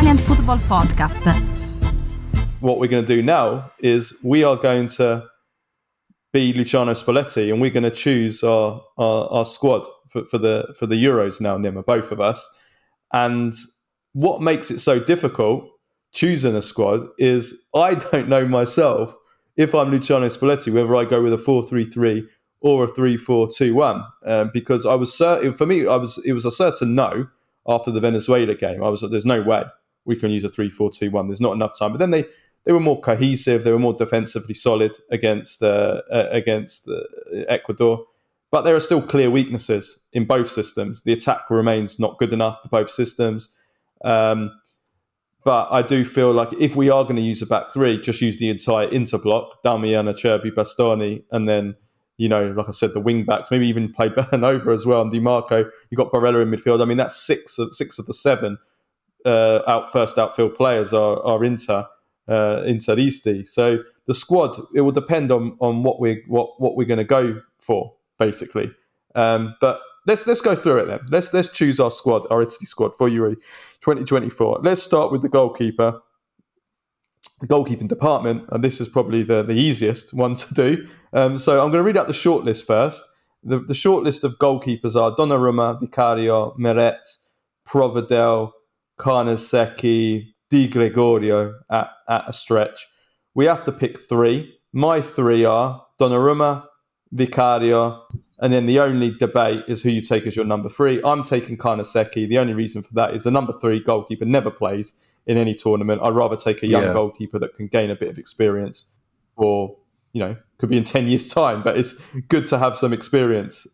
Italian Football Podcast. What we're going to do now is we are going to be Luciano Spalletti, and we're going to choose our squad for the Euros now, Nima, both of us. And what makes it so difficult choosing a squad is I don't know myself if I'm Luciano Spalletti whether I go with a 4-3-3 or a 3-4-2-1, because I was certain. For me, it was a certain no after the Venezuela game. I was like, there's no way we can use a 3-4-2-1. There's not enough time. But then they were more cohesive. They were more defensively solid against Ecuador. But there are still clear weaknesses in both systems. The attack remains not good enough for both systems. But I do feel like if we are going to use a back three, just use the entire interblock, Damian, Acerbi, Bastoni, and then, like I said, the wing backs, maybe even play Bernova as well, and Di Marco. You've got Barella in midfield. I mean, that's six of the seven first outfield players are Interisti. So the squad, it will depend on what we're going to go for, basically. But let's go through it then. Let's choose our squad, our Italy squad for Euro 2024. Let's start with the goalkeeper. The goalkeeping department, and this is probably the easiest one to do. So I'm going to read out the shortlist first. The shortlist of goalkeepers are Donnarumma, Vicario, Meret, Provedel, Carnesecchi, Di Gregorio at a stretch. We have to pick three. My three are Donnarumma, Vicario, and then the only debate is who you take as your number three. I'm taking Carnesecchi. The only reason for that is the number three goalkeeper never plays in any tournament. I'd rather take a young goalkeeper that can gain a bit of experience, or could be in 10 years' time. But it's good to have some experience,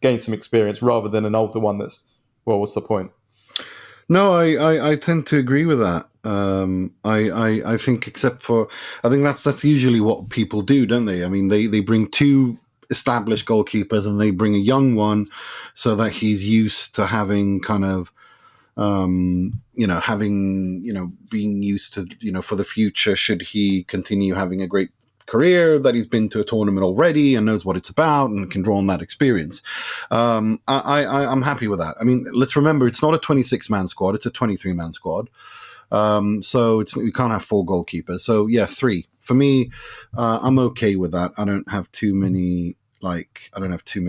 gain some experience, rather than an older one that's, what's the point? No, I tend to agree with that. I think, except for, I think that's usually what people do, don't they? I mean, they bring two established goalkeepers and they bring a young one so that he's used to having kind of, being used to, for the future, should he continue having a great career, that he's been to a tournament already and knows what it's about and can draw on that experience. I'm happy with that. I mean, let's remember, it's not a 26-man squad, it's a 23-man squad. So we can't have four goalkeepers. So yeah, three. For me, I'm okay with that. I don't have too many too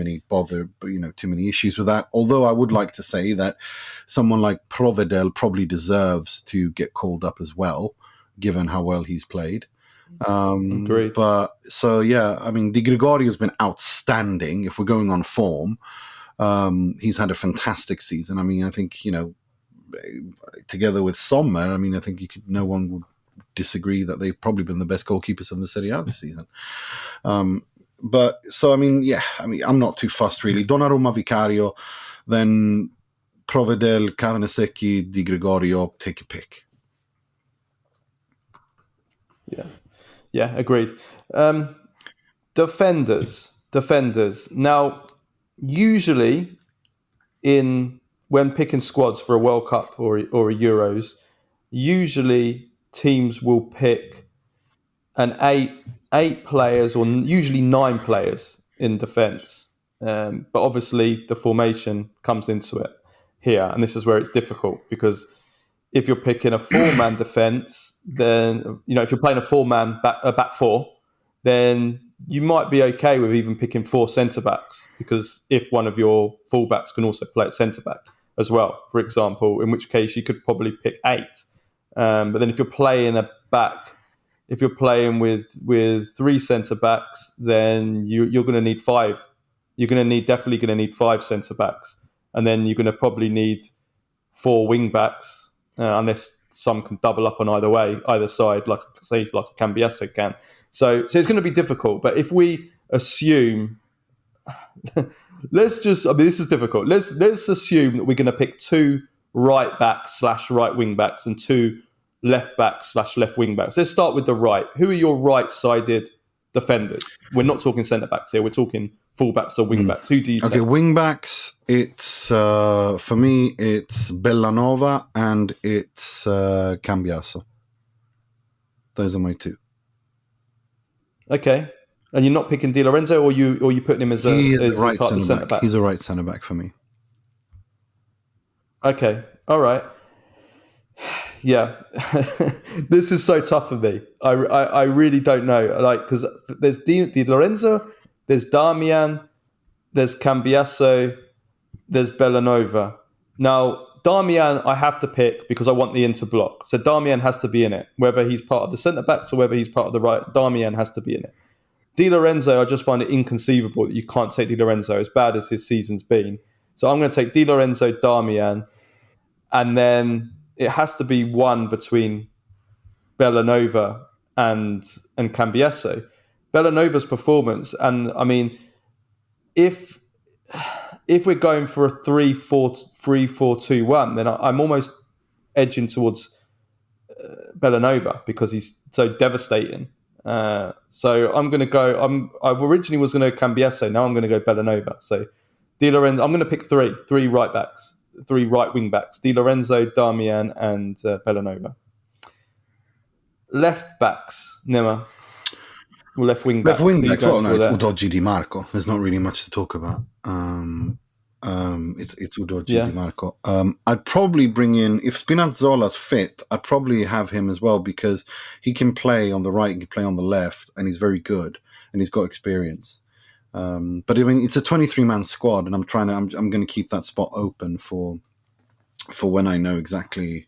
many issues with that. Although I would like to say that someone like Provedel probably deserves to get called up as well, given how well he's played. Great. But so yeah, I mean, Di Gregorio has been outstanding. If we're going on form, he's had a fantastic season. I mean, I think together with Sommer, I mean, I think no one would disagree that they've probably been the best goalkeepers in the Serie A this season. But so I mean, I'm not too fussed really. Donnarumma, Vicario, then Provedel, Carnesecchi, Di Gregorio. Take a pick. Yeah, agreed. Defenders. Now, usually when picking squads for a World Cup or a Euros, usually teams will pick an eight players or usually 9 players in defence. But obviously the formation comes into it here, and this is where it's difficult, because if you're picking a 4-man defence, then, if you're playing a 4-man back four, then you might be okay with even picking 4 centre-backs, because if one of your fullbacks can also play at centre-back as well, for example, in which case you could probably pick 8. But then if you're playing with 3 centre-backs, then you're going to need 5. Definitely going to need 5 centre-backs. And then you're going to probably need 4 wing-backs, unless some can double up on either side, like Cambiasso can. So it's going to be difficult. But if we assume, this is difficult. Let's assume that we're going to pick 2 right backs / right wing backs and 2 left backs / left wing backs. Let's start with the right. Who are your right-sided defenders? We're not talking centre backs here. We're talking fullbacks or wing backs. Who do you take? Okay, wing backs. It's for me, it's Bellanova and it's Cambiasso. Those are my 2. Okay, and you're not picking Di Lorenzo, or you putting him as right part of the centre back? He's a right centre back for me. Okay, all right. Yeah, this is so tough for me. I really don't know. Like, because there's Di Lorenzo, there's Damian, there's Cambiasso, there's Bellanova. Now, Damian, I have to pick because I want the Inter block. So Damian has to be in it, whether he's part of the centre backs or whether he's part of the right. Damian has to be in it. Di Lorenzo, I just find it inconceivable that you can't take Di Lorenzo as bad as his season's been. So I'm going to take Di Lorenzo, Damian, and then it has to be one between Bellanova and Cambiasso. Bellanova's performance, and I mean, if we're going for a 3-4-2-1, then I'm almost edging towards Bellanova because he's so devastating. So I'm going to go. I originally was going to go Cambiasso. Now I'm going to go Bellanova. So Di Lorenzo. I'm going to pick three right backs, three right wing backs: Di Lorenzo, Damian, and Bellanova. Left backs, Nima. Well, left wing backs. Left wing back. Well, no, it's there? Udogi Di Marco. There's not really much to talk about. It's Udogi Di Marco. I'd probably bring in, if Spinazzola's fit, I'd probably have him as well because he can play on the right, he can play on the left, and he's very good and he's got experience. But I mean, it's a 23-man squad, and I'm going to keep that spot open for when I know exactly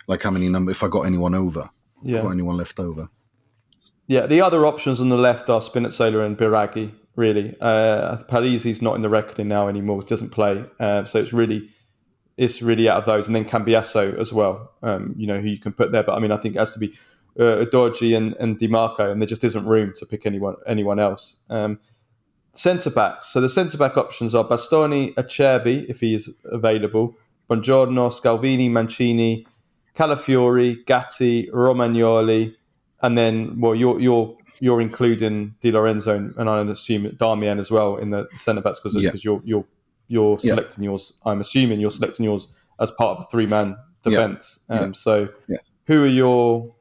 like how many if I got anyone over, if I got anyone left over. Yeah, the other options on the left are Spinazzola and Biraghi, really. Parisi's not in the reckoning now anymore, he doesn't play. So it's really out of those. And then Cambiasso as well, who you can put there. But I mean, I think it has to be Udogi and Di Marco, and there just isn't room to pick anyone else. Centre-backs. So the centre-back options are Bastoni, Acerbi, if he is available, Buongiorno, Scalvini, Mancini, Calafiori, Gatti, Romagnoli, and then, well, you're including Di Lorenzo and I assume Damian as well in the centre backs because you're selecting yours. I'm assuming you're selecting yours as part of a 3-man defence. So who are your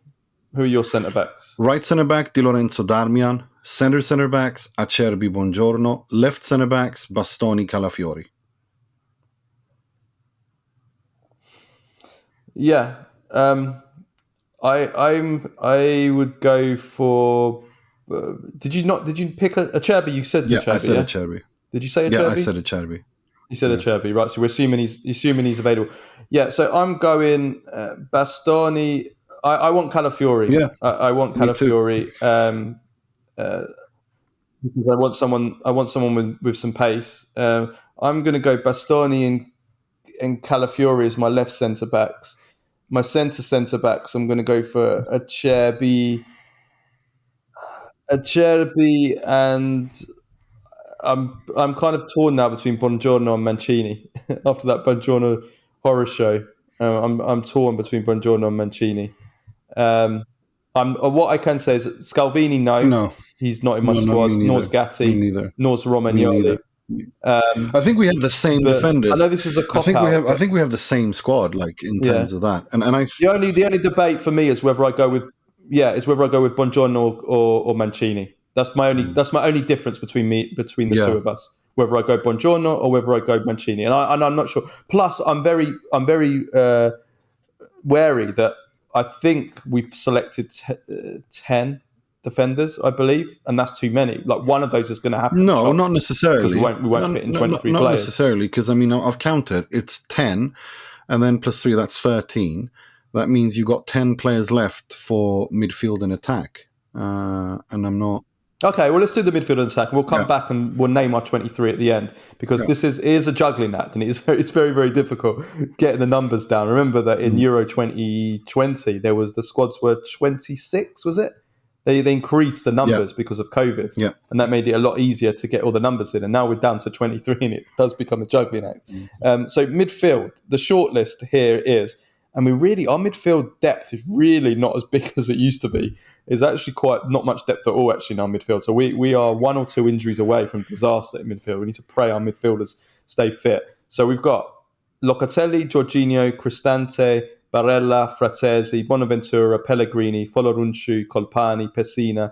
centre backs? Right centre back Di Lorenzo, Damian. Centre backs Acerbi, Buongiorno. Left centre backs Bastoni, Calafiori. Yeah. I would go for. Did you pick Acerbi? You said Acerbi. I said Acerbi. Did you say Acerbi? Yeah, I said Acerbi. You said Acerbi, right? So we're assuming he's available. Yeah. So I'm going Bastoni. I want Calafiori. Yeah, I want Calafiori. Because I want someone with some pace. I'm going to go Bastoni and Calafiori as my left centre backs. My centre backs, I'm going to go for Acerbi, and I'm kind of torn now between Buongiorno and Mancini. After that Buongiorno horror show, I'm torn between Buongiorno and Mancini. What I can say is that Scalvini, no, he's not in my squad. Nor's Gatti, nor's Romagnoli. I think we have the same defenders. I know this is a cop-out. I think we have the same squad, like in terms of that. And the only debate for me is whether I go with Buongiorno or Mancini. That's my only difference between the two of us. Whether I go Buongiorno or whether I go Mancini, and I'm not sure. Plus, I'm very wary that I think we've selected 10 defenders, I believe, and that's too many. Like one of those is going to have to No, not necessarily. Because we won't fit in 23 not players. Not necessarily, because I mean, I've counted. It's 10, and then plus 3, that's 13. That means you've got 10 players left for midfield and attack. And I'm not... Okay, well, let's do the midfield and attack. We'll come back and we'll name our 23 at the end, because this is a juggling act, and it's very, very difficult getting the numbers down. Remember that in Euro 2020, the squads were 26, was it? They increased the numbers because of COVID, and that made it a lot easier to get all the numbers in. And now we're down to 23, and it does become a juggling act. So midfield, the shortlist here is, and our midfield depth is really not as big as it used to be. There's actually not much depth at all actually in our midfield. So we are 1 or 2 injuries away from disaster in midfield. We need to pray our midfielders stay fit. So we've got Locatelli, Jorginho, Cristante, Barella, Fratesi, Bonaventura, Pellegrini, Folorunshu, Colpani, Pessina,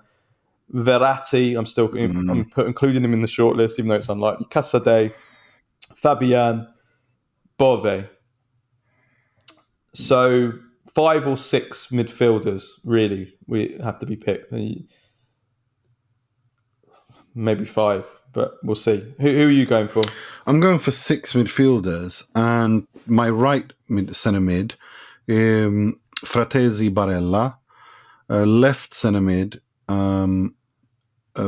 Verratti. I'm including him in the shortlist, even though it's unlikely. Casadei, Fabian, Bove. So 5 or 6 midfielders really we have to be picked. Maybe 5, but we'll see. Who are you going for? I'm going for 6 midfielders, and my right centre mid, Fratesi Barella, left centre mid,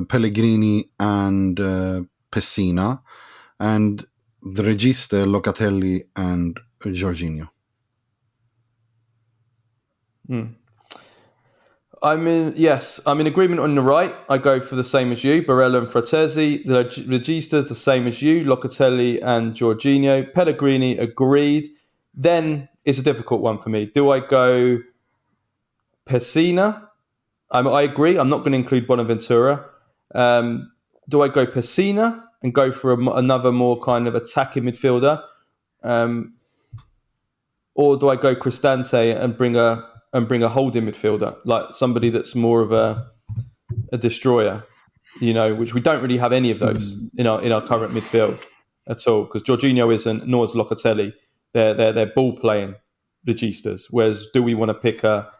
Pellegrini and Pessina, and the regista Locatelli and Jorginho. I'm in agreement on the right. I go for the same as you, Barella and Fratesi. The Regista's the same as you, Locatelli and Jorginho. Pellegrini, agreed. Then it's a difficult one for me. Do I go Pessina? I agree. I'm not going to include Bonaventura. Do I go Pessina and go for another more kind of attacking midfielder? Or do I go Cristante and bring a holding midfielder, like somebody that's more of a destroyer, which we don't really have any of those in our current midfield at all, because Jorginho isn't, nor is Locatelli. They're ball playing registas. Whereas, do we want to pick a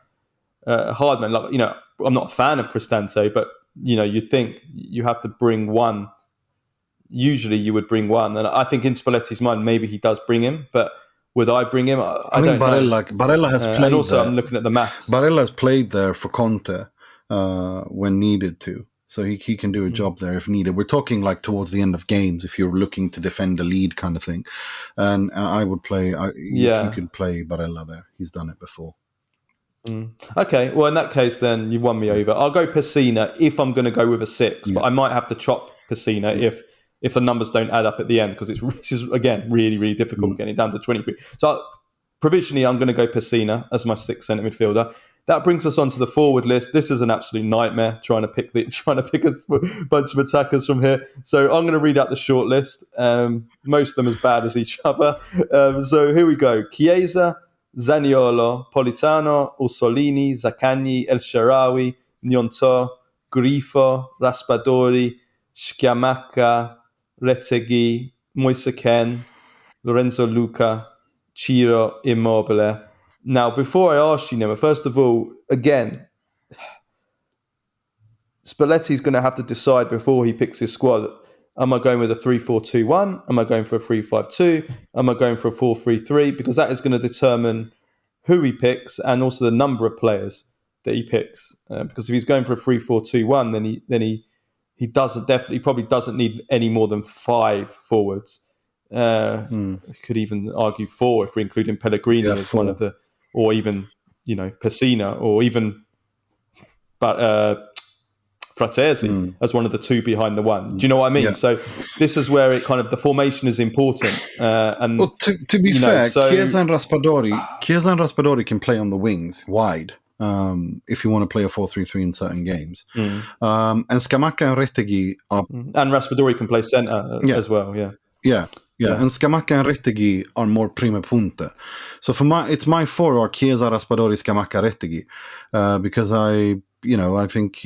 hard man? I'm not a fan of Cristante, but you'd think you have to bring one. Usually, you would bring one, and I think in Spalletti's mind, maybe he does bring him, but would I bring him? I don't know. Barella has played and also there. I'm looking at the maths. Barella has played there for Conte when needed to. So he can do a job there if needed. We're talking like towards the end of games if you're looking to defend a lead kind of thing. And I would play... You could play Barella there. He's done it before. Okay, well, in that case, then you won me over. I'll go Pessina if I'm going to go with a 6, but I might have to chop Pessina if the numbers don't add up at the end, because this is, again, really, really difficult getting it down to 23. So provisionally, I'm going to go Pessina as my 6th centre midfielder. That brings us onto the forward list. This is an absolute nightmare trying to pick a bunch of attackers from here. So I'm going to read out the short list. Most of them as bad as each other. So here we go: Chiesa, Zaniolo, Politano, Orsolini, Zaccagni, El Shaarawy, Gnonto, Grifo, Raspadori, Scamacca, Retegui, Moise Kean, Lorenzo Luca, Ciro Immobile. Now, before I ask you, Nima, first of all, again, Spalletti's going to have to decide before he picks his squad. Am I going with a 3-4-2-1? Am I going for a 3-5-2? Am I going for a 4-3-3? Because that is going to determine who he picks and also the number of players that he picks. Because if he's going for a 3-4-2-1, then he probably doesn't need any more than 5 forwards. Could even argue 4 if we're including Pellegrini as 4. One of the, or even Pessina, or even Fratesi as one of the 2 behind the 1. Do you know what I mean? Yeah. So this is where it kind of, the formation is important. And well, to be fair, Chiesa and Raspadori can play on the wings wide. If you want to play a 4-3-3 in certain games. And Scamacca and Retegui are... And Raspadori can play centre as well, Yeah, and Scamacca and Retegui are more prima punta. So it's my 4 are Chiesa, Raspadori, Scamacca, Retegui, because I think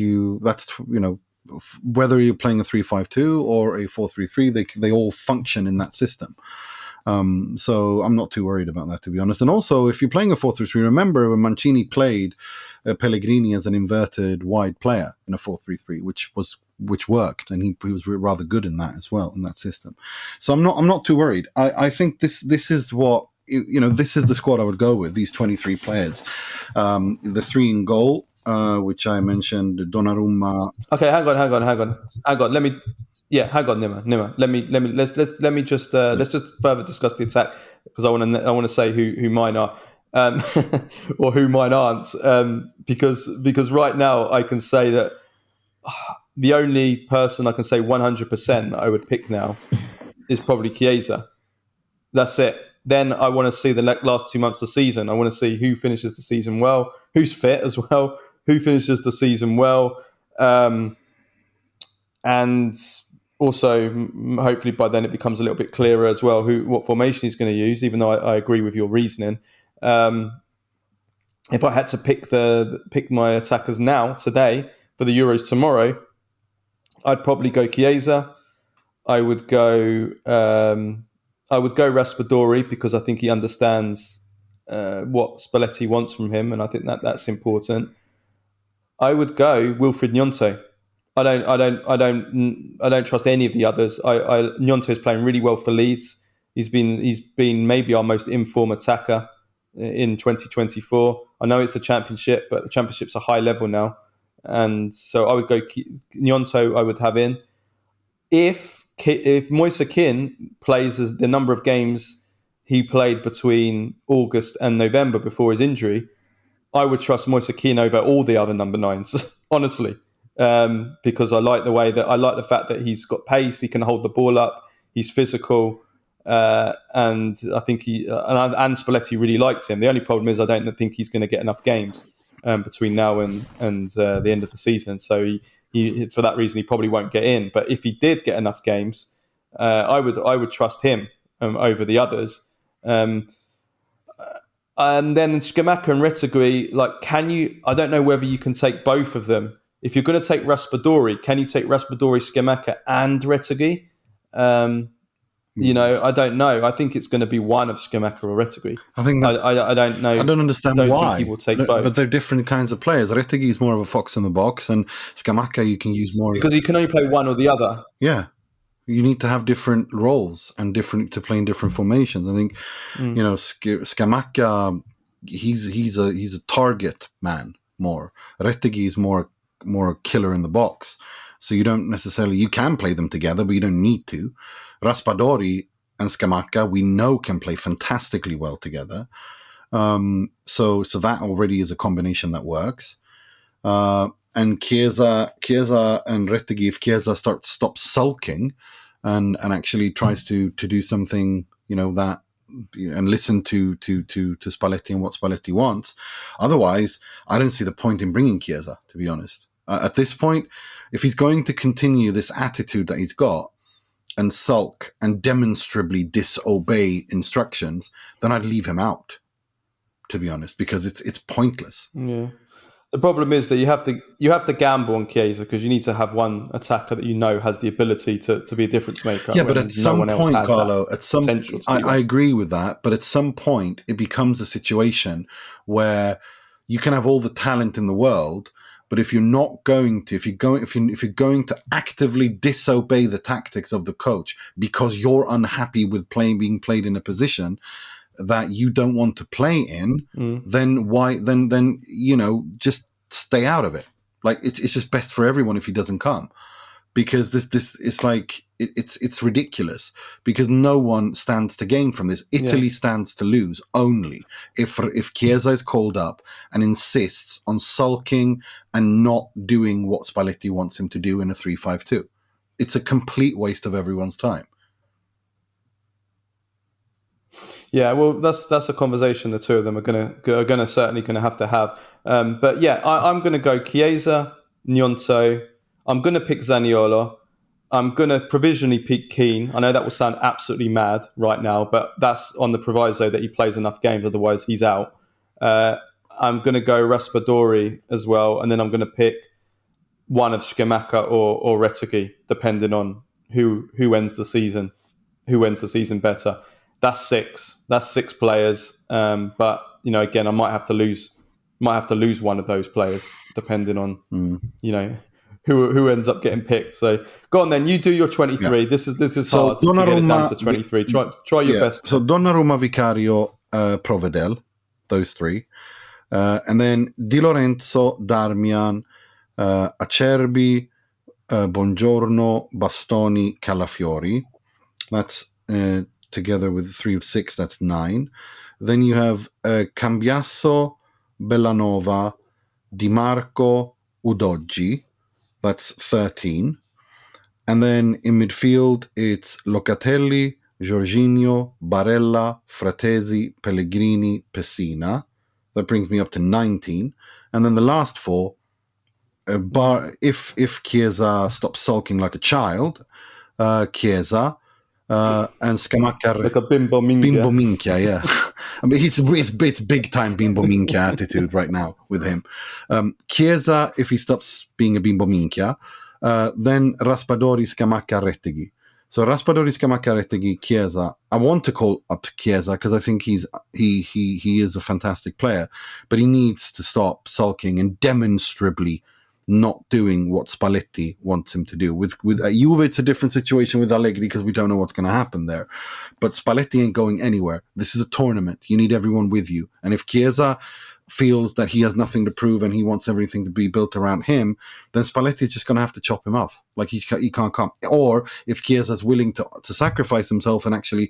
whether you're playing a 3-5-2 or a 4-3-3, they all function in that system. So I'm not too worried about that, to be honest. And also, if you're playing a 4-3-3, remember when Mancini played Pellegrini as an inverted wide player in a 4-3-3, which worked, and he was rather good in that as well, in that system. So I'm not too worried. I think this is what this is the squad I would go with. These 23 players, the 3 in goal, which I mentioned, Donnarumma. Okay, hang on. Hang on, Nima. Let's just further discuss the attack, because I want to say who mine are, or who mine aren't, because right now I can say that the only person I can say 100% I would pick now is probably Chiesa. That's it. Then I want to see the last 2 months of the season. I want to see who finishes the season well, who's fit as well, who finishes the season well, and also hopefully by then it becomes a little bit clearer as well what formation he's going to use. Even though I agree with your reasoning, if I had to pick my attackers now today for the Euros tomorrow, I'd probably go Chiesa. I would go Raspadori, because I think he understands what Spalletti wants from him, and I think that's important. I would go Wilfried Gnonto. I don't trust any of the others. Gnonto is playing really well for Leeds. He's been maybe our most informed attacker in 2024. I know it's the Championship, but the Championship's a high level now, and so I would go Gnonto. I would have in if Moise Kean plays as the number of games he played between August and November before his injury. I would trust Moise Kean over all the other number nines, honestly, because I like the fact that he's got pace, he can hold the ball up, he's physical, and I think and Spalletti really likes him. The only problem is I don't think he's going to get enough games between now and the end of the season. So he for that reason he probably won't get in. But if he did get enough games, I would trust him over the others. And then Scamacca and Retegui, I don't know whether you can take both of them. If you're going to take Raspadori, can you take Raspadori, Scamacca, and Retegui? I don't know. I think it's going to be one of Scamacca or Retegui. I think I don't know. I don't understand why. Think he will take both. But they're different kinds of players. Retegui is more of a fox in the box, and Scamacca you can use more because you can only play one or the other. Yeah. You need to have different roles and to play in different formations. I think, Scamacca, he's a target man more. Retegui is more a killer in the box. So you can play them together, but you don't need to. Raspadori and Scamacca, we know can play fantastically well together. So that already is a combination that works. And Chiesa and Retegui, if Chiesa stops sulking and actually tries to do something, that and listen to Spalletti and what Spalletti wants. Otherwise, I don't see the point in bringing Chiesa, to be honest. At this point, if he's going to continue this attitude that he's got and sulk and demonstrably disobey instructions, then I'd leave him out, to be honest, because it's pointless. Yeah. The problem is that you have to gamble on Chiesa because you need to have one attacker that has the ability to be a difference maker. Yeah, but at some point, Carlo, I agree with that. But at some point, it becomes a situation where you can have all the talent in the world, but if you're going to actively disobey the tactics of the coach because you're unhappy with being played in a position that you don't want to play in, then why? Then just stay out of it. Like it's just best for everyone if he doesn't come, because this is like it's ridiculous because no one stands to gain from this. Italy stands to lose only if Chiesa is called up and insists on sulking and not doing what Spalletti wants him to do in a 3-5-2. It's a complete waste of everyone's time. Yeah, well, that's a conversation the two of them are gonna certainly have to have. But yeah, I'm gonna go Chiesa, Gnonto. I'm gonna pick Zaniolo. I'm gonna provisionally pick Keane. I know that will sound absolutely mad right now, but that's on the proviso that he plays enough games. Otherwise, he's out. I'm gonna go Raspadori as well, and then I'm gonna pick one of Scamacca or Retegui, depending on who ends the season. Who ends the season better? That's six. That's six players. But again, I might have to lose one of those players depending on who ends up getting picked. So go on then. You do your 23. Yeah. This is so hard to get it down to 23. Try your best. So Donnarumma, Vicario, Provedel, those three, and then Di Lorenzo, Darmian, Acerbi, Bongiorno, Bastoni, Calafiori. That's together with 3 of 6, that's 9. Then you have Cambiasso, Bellanova, Di Marco, Udogi, that's 13. And then in midfield, it's Locatelli, Jorginho, Barella, Fratesi, Pellegrini, Pessina. That brings me up to 19. And then the last 4, if Chiesa stops sulking like a child, Chiesa, and Scamacca, like a bimbo minchia. Yeah. I mean, it's big time bimbo minchia attitude right now with him. Chiesa, if he stops being a bimbo minchia, then Raspadori, Scamacca, Retegui. So Raspadori, Scamacca, Retegui, Chiesa. I want to call up Chiesa because I think he is a fantastic player, but he needs to stop sulking and demonstrably not doing what Spalletti wants him to do. With Juve, it's a different situation with Allegri because we don't know what's going to happen there. But Spalletti ain't going anywhere. This is a tournament. You need everyone with you. And if Chiesa feels that he has nothing to prove and he wants everything to be built around him, then Spalletti is just going to have to chop him off. Like he can't come. Or if Chiesa is willing to sacrifice himself and actually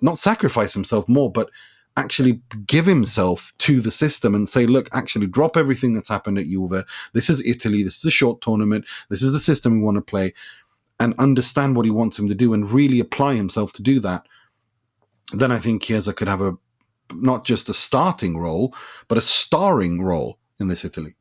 not sacrifice himself more, but actually give himself to the system and say, look, actually drop everything that's happened at Juve. This is Italy. This is a short tournament. This is the system we want to play, and understand what he wants him to do and really apply himself to do that. Then I think Chiesa could have not just a starting role, but a starring role in this Italy.